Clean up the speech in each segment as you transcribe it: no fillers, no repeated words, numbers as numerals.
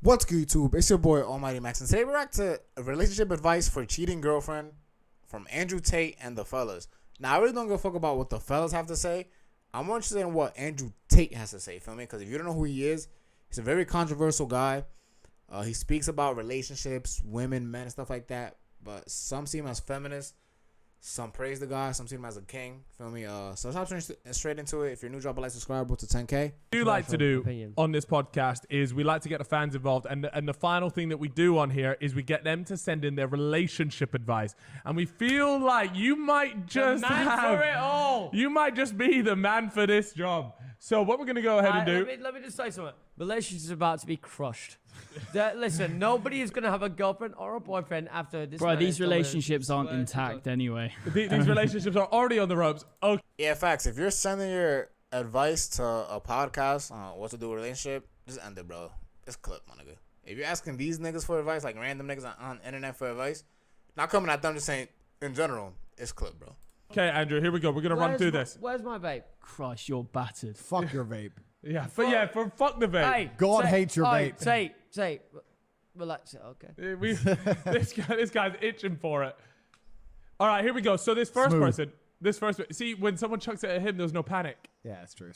What's good, YouTube? It's your boy Almighty Max, and today we're back to relationship advice for cheating girlfriend from Andrew Tate and the fellas. Now, I really don't give a fuck about what the fellas have to say. I'm more interested in what Andrew Tate has to say, feel me? Because if you don't know who he is, he's a very controversial guy. He speaks about relationships, women, men, and stuff like that. But some see him as feminist. Some praise the guy. Some see him as a king. Feel me? So let's hop straight into it. If you're new, drop a like, subscribe, to 10K. What we like to do on this podcast is we like to get the fans involved. And the final thing that we do on here is we get them to send in their relationship advice. And we feel like you might just you might just be the man for this job. So what we're going to go ahead and do. Let me just say something. Relationships are about to be crushed. Listen, nobody is going to have a girlfriend or a boyfriend after this. Bro, these relationships aren't intact anyway. These relationships are already on the ropes. Okay. Yeah, facts. If you're sending your advice to a podcast on what to do with a relationship, just end it, bro. Just clip, my nigga. If you're asking these niggas for advice, like random niggas on the internet for advice, not coming at them, just saying in general, it's clip, bro. Okay, Andrew, here we go. We're going to run through this. Where's my vape? Christ, you're battered. Fuck your vape. Yeah, for fuck the vape. Hey, God hates your vape. Say, relax it, okay. This guy's itching for it. All right, here we go. So this first person, see, when someone chucks it at him, there's no panic. Yeah, it's true.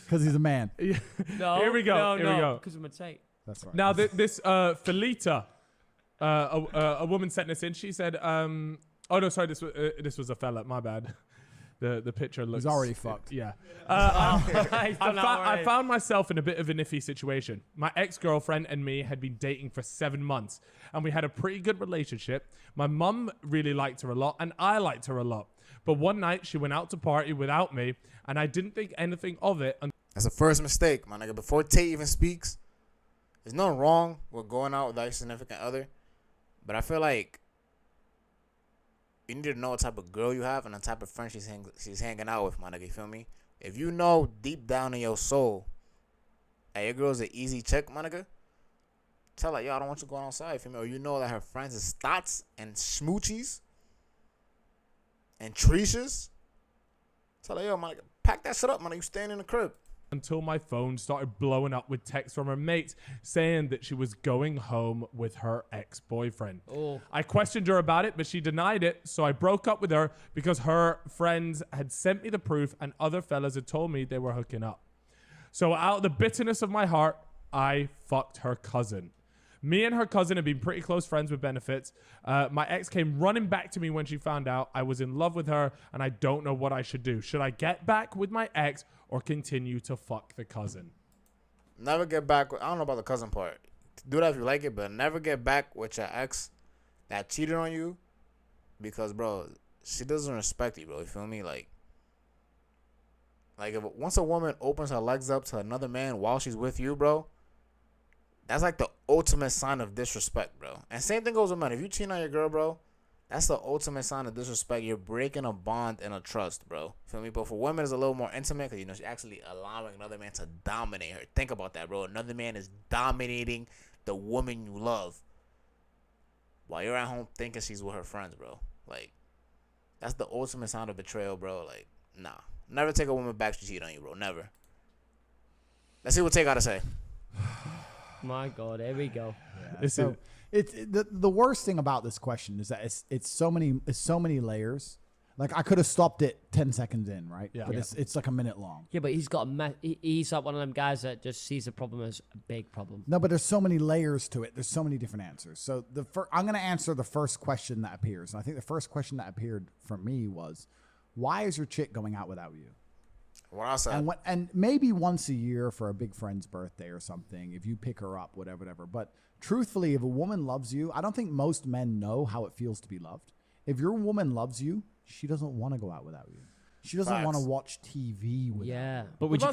Because he's a man. Yeah. No, here we go. Here we go. Because I'm a Tate. That's right. Now, this Felita, a woman sent this in. She said, oh, no, sorry, this was a fella. My bad. The picture looks... He's already fucked. Yeah. I found myself in a bit of an iffy situation. My ex-girlfriend and me had been dating for 7 months, and we had a pretty good relationship. My mum really liked her a lot, and I liked her a lot. But one night, she went out to party without me, and I didn't think anything of it. That's the first mistake, my nigga. Before Tate even speaks, there's nothing wrong with going out with your significant other. But I feel like you need to know what type of girl you have and the type of friend she's hanging out with, my nigga. You feel me? If you know deep down in your soul that your girl's an easy chick, my nigga, tell her, yo, I don't want you going outside, you feel me? Or you know that her friends is thoughts and smoochies and treaches. Tell her, yo, my nigga, pack that shit up, my nigga. You staying in the crib. Until my phone started blowing up with texts from her mates saying that she was going home with her ex-boyfriend. Oh. I questioned her about it, but she denied it, so I broke up with her because her friends had sent me the proof and other fellas had told me they were hooking up. So out of the bitterness of my heart, I fucked her cousin. Me and her cousin have been pretty close friends with benefits. My ex came running back to me when she found out I was in love with her, and I don't know what I should do. Should I get back with my ex or continue to fuck the cousin? Never get back with, I don't know about the cousin part. Do that if you like it, but never get back with your ex that cheated on you because, bro, she doesn't respect you, bro. You feel me? Like if once a woman opens her legs up to another man while she's with you, bro, that's like the ultimate sign of disrespect, bro. And same thing goes with men. If you cheat on your girl, bro, that's the ultimate sign of disrespect. You're breaking a bond and a trust, bro. Feel me? But for women, it's a little more intimate because, she's actually allowing another man to dominate her. Think about that, bro. Another man is dominating the woman you love while you're at home thinking she's with her friends, bro. Like, that's the ultimate sign of betrayal, bro. Like, nah. Never take a woman back to cheat on you, bro. Never. Let's see what Tay got to say. My God, here we go. Yeah. So it's the worst thing about this question is that it's so many layers. Like I could have stopped it 10 seconds in, right? Yeah. But it's like a minute long. Yeah, but he's like one of them guys that just sees a problem as a big problem. No, but there's so many layers to it. There's so many different answers. So I'm going to answer the first question that appears. And I think the first question that appeared for me was, why is your chick going out without you? What I said. And maybe once a year for a big friend's birthday or something, if you pick her up, whatever. But truthfully, if a woman loves you, I don't think most men know how it feels to be loved. If your woman loves you, she doesn't want to go out without you. She doesn't want to watch TV without you. But would you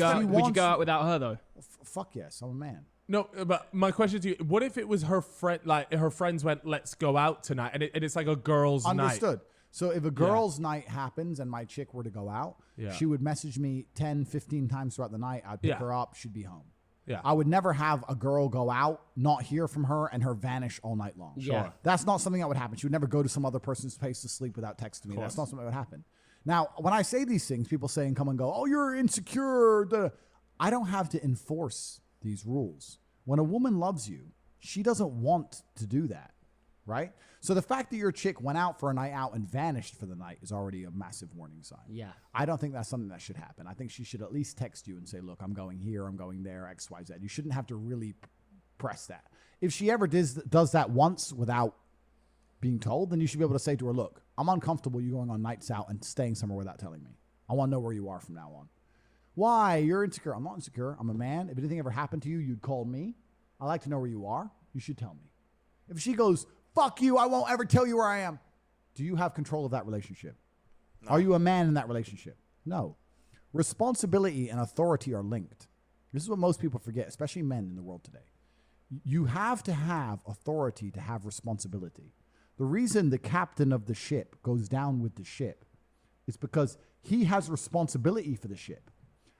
go out without her, though? Fuck yes, I'm a man. No, but my question to you, what if it was her friend, like her friends went, let's go out tonight, and it's like a girl's night? Understood. So if a girl's night happens and my chick were to go out, she would message me 10, 15 times throughout the night. I'd pick her up. She'd be home. Yeah. I would never have a girl go out, not hear from her, and her vanish all night long. Sure. That's not something that would happen. She would never go to some other person's place to sleep without texting me. That's not something that would happen. Now, when I say these things, people say and come and go, oh, you're insecure. I don't have to enforce these rules. When a woman loves you, She doesn't want to do that, right? So the fact that your chick went out for a night out and vanished for the night is already a massive warning sign. Yeah. I don't think that's something that should happen. I think she should at least text you and say, look, I'm going here, I'm going there, X, Y, Z. You shouldn't have to really press that. If she ever does that once without being told, then you should be able to say to her, look, I'm uncomfortable you going on nights out and staying somewhere without telling me. I want to know where you are from now on. Why? You're insecure. I'm not insecure. I'm a man. If anything ever happened to you, you'd call me. I like to know where you are. You should tell me. If she goes, fuck you, I won't ever tell you where I am. Do you have control of that relationship? No. Are you a man in that relationship? No. Responsibility and authority are linked. This is what most people forget, especially men in the world today. You have to have authority to have responsibility. The reason the captain of the ship goes down with the ship is because he has responsibility for the ship.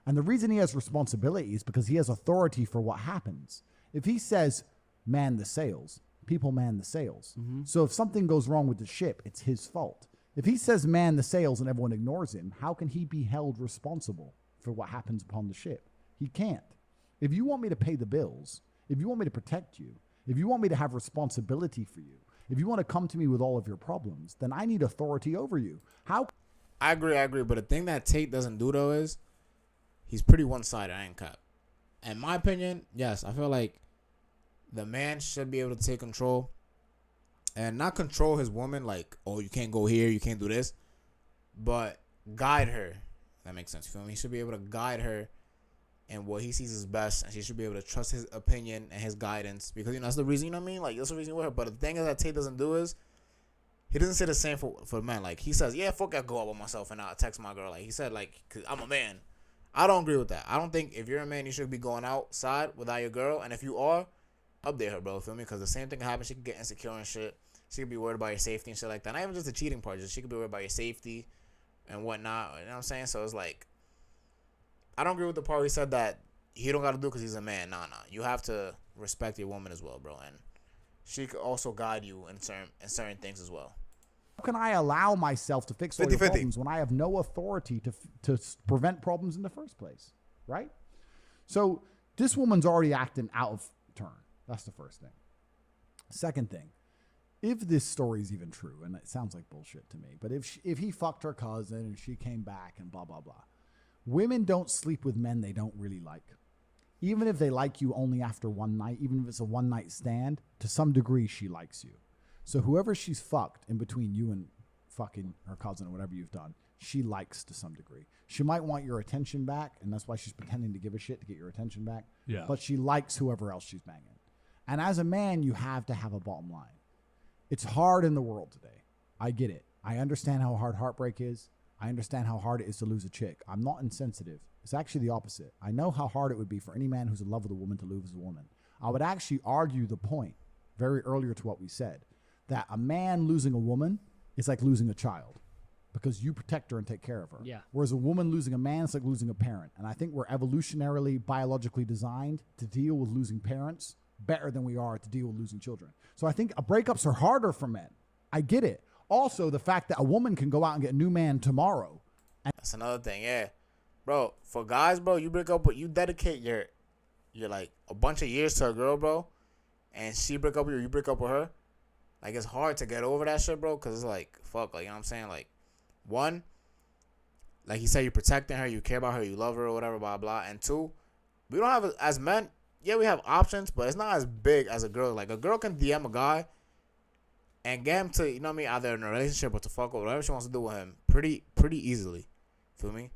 And the reason he has responsibility is because he has authority for what happens. If he says, man the sails, people man the sails. Mm-hmm. So if something goes wrong with the ship, it's his fault. If he says man the sails and everyone ignores him, how can he be held responsible for what happens upon the ship? He can't. If you want me to pay the bills, if you want me to protect you, if you want me to have responsibility for you, if you want to come to me with all of your problems, then I need authority over you. How? I agree. But the thing that Tate doesn't do, though, is he's pretty one-sided. I ain't cap. In my opinion, yes, I feel like the man should be able to take control and not control his woman like, oh, you can't go here, you can't do this, but guide her. That makes sense. You feel me? He should be able to guide her in what he sees is best, and she should be able to trust his opinion and his guidance because, you know, that's the reason, you know what I mean? Like, that's the reason with her. But the thing is that Tate doesn't do is he doesn't say the same for men. Like, he says, yeah, fuck, I go out with myself and I'll text my girl. Like, he said, like, cause I'm a man. I don't agree with that. I don't think if you're a man, you should be going outside without your girl. And if you are, update her, bro. Feel me? Because the same thing happens. She could get insecure and shit. She could be worried about your safety and shit like that. Not even just the cheating part. Just she could be worried about your safety and whatnot. You know what I'm saying? So it's like, I don't agree with the part where he said that he don't got to do because he's a man. Nah. You have to respect your woman as well, bro. And she could also guide you in certain things as well. How can I allow myself to fix all your problems when I have no authority to prevent problems in the first place, right? So this woman's already acting out of turn. That's the first thing. Second thing, if this story is even true, and it sounds like bullshit to me, but if he fucked her cousin and she came back and blah, blah, blah, women don't sleep with men they don't really like. Even if they like you only after one night, even if it's a one-night stand, to some degree she likes you. So whoever she's fucked in between you and fucking her cousin or whatever you've done, she likes to some degree. She might want your attention back, and that's why she's pretending to give a shit to get your attention back. Yeah. But she likes whoever else she's banging. And as a man, you have to have a bottom line. It's hard in the world today. I get it. I understand how hard heartbreak is. I understand how hard it is to lose a chick. I'm not insensitive. It's actually the opposite. I know how hard it would be for any man who's in love with a woman to lose a woman. I would actually argue the point very earlier to what we said, that a man losing a woman is like losing a child because you protect her and take care of her. Yeah. Whereas a woman losing a man is like losing a parent. And I think we're evolutionarily, biologically designed to deal with losing parents better than we are to deal with losing children. So I think breakups are harder for men. I get it. Also, the fact that a woman can go out and get a new man tomorrow. That's another thing, yeah. Bro, for guys, bro, you break up with, you dedicate your like a bunch of years to a girl, bro, and she break up with you, you break up with her. Like, it's hard to get over that shit, bro, because it's like, fuck, like, you know what I'm saying? Like, one, like you said, you're protecting her, you care about her, you love her or whatever, blah, blah. And two, we don't have, as men, yeah, we have options, but it's not as big as a girl. Like, a girl can DM a guy and get him to, you know what I mean, either in a relationship or to fuck or whatever she wants to do with him pretty easily. Feel me?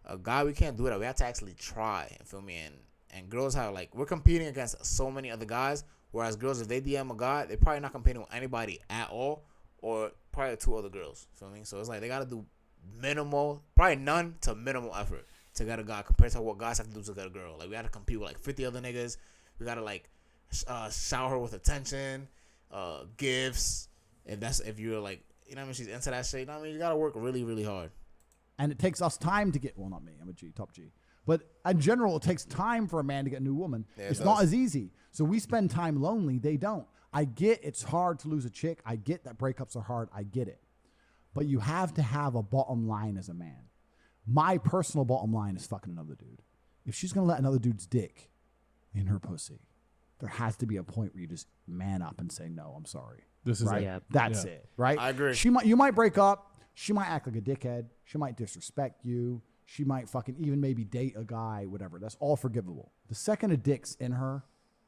A guy, we can't do that. We have to actually try. Feel me? And girls have, like, we're competing against so many other guys. Whereas girls, if they DM a guy, they're probably not competing with anybody at all, or probably two other girls. Feel me? So it's like they gotta do minimal, probably none to minimal effort to get a guy compared to what guys have to do to get a girl. Like, we gotta compete with like 50 other niggas. We gotta like shower her with attention, gifts. If you're like, you know what I mean, she's into that shit. You know what I mean, you gotta work really, really hard. And it takes us time to get, well, not me, I'm a G, top G. But in general, it takes time for a man to get a new woman. Yeah, it's not as easy. So we spend time lonely. They don't. I get it's hard to lose a chick. I get that breakups are hard. I get it. But you have to have a bottom line as a man. My personal bottom line is fucking another dude. If she's going to let another dude's dick in her pussy, there has to be a point where you just man up and say, no, I'm sorry. This is Right? it. Yeah. That's Yeah. it. Right? I agree. You might break up. She might act like a dickhead. She might disrespect you. She might fucking even maybe date a guy, whatever. That's all forgivable. The second a dick's in her,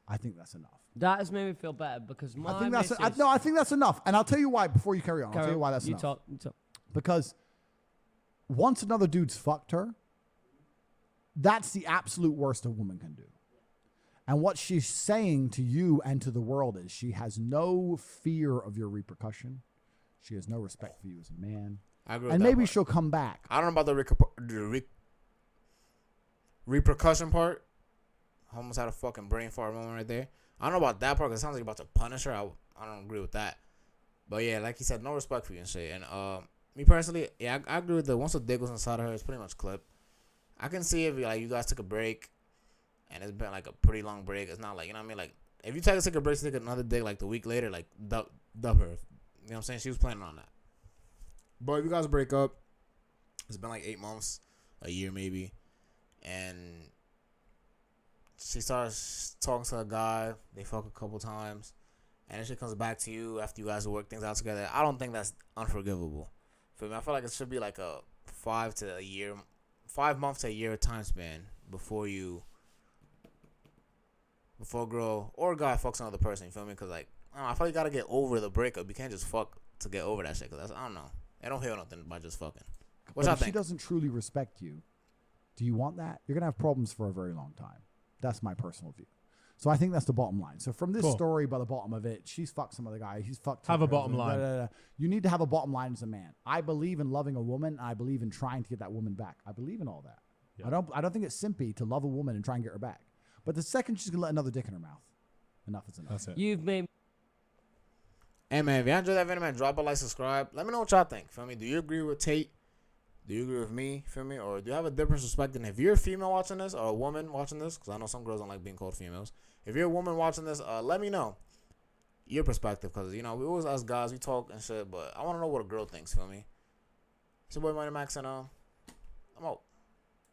I think that's enough. That has made me feel better because my I think that's missus- I think that's enough. And I'll tell you why before you carry on. I'll Carry tell you on. why that's You enough. talk. Because once another dude's fucked her, that's the absolute worst a woman can do. And what she's saying to you and to the world is she has no fear of your repercussion. She has no respect for you as a man. I agree with And that maybe part. she'll come back. I don't know about the repercussion part. I almost had a fucking brain fart moment right there. I don't know about that part because it sounds like you're about to punish her. I don't agree with that. But yeah, like you said, no respect for you and shit. And me personally, yeah, I agree with that. Once the dick was inside of her, it's pretty much clipped. I can see if like you guys took a break, and it's been like a pretty long break. It's not like, you know what I mean? Like if you take a break, to take another dick like the week later, like dub her. You know what I'm saying? She was planning on that. But if you guys break up, it's been like 8 months, a year maybe, and she starts talking to a guy. They fuck a couple times, and then she comes back to you after you guys work things out together. I don't think that's unforgivable. For me, I feel like it should be like a 5 months to a year time span before a girl or a guy fucks another person. You feel me? Because like I don't know, I feel like you gotta get over the breakup. You can't just fuck to get over that shit. Cause I don't know. I don't hear nothing by just fucking. What But y'all if she think? doesn't truly respect you, do you want that? You're going to have problems for a very long time. That's my personal view. So I think that's the bottom line. So from this Cool. story, by the bottom of it, she's fucked some other guy. He's fucked. Have her, a bottom line. da, da, da. You need to have a bottom line as a man. I believe in loving a woman. I believe in trying to get that woman back. I believe in all that. Yeah. I don't think it's simpy to love a woman and try and get her back. But the second she's going to let another dick in her mouth, enough is enough. That's it. You've made Hey man, if you enjoyed that video, man, drop a like, subscribe. Let me know what y'all think. Feel me? Do you agree with Tate? Do you agree with me? Feel me? Or do you have a different perspective? And if you're a female watching this or a woman watching this, because I know some girls don't like being called females. If you're a woman watching this, let me know your perspective, because you know we always us guys, we talk and shit, but I want to know what a girl thinks. Feel me? It's your boy Money Max, and I'm out.